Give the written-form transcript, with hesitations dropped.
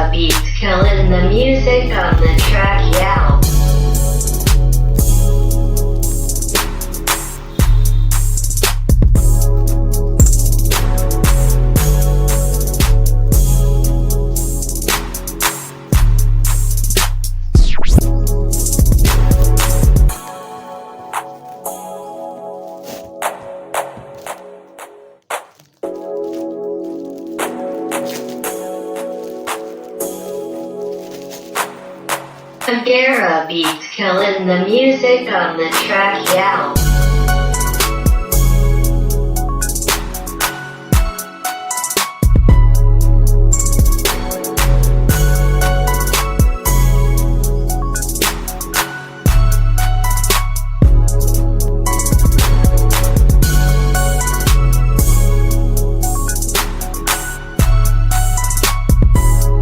Pantera beats killing the music on the track, yeah. Pantera beats killing the music on the track, yeah.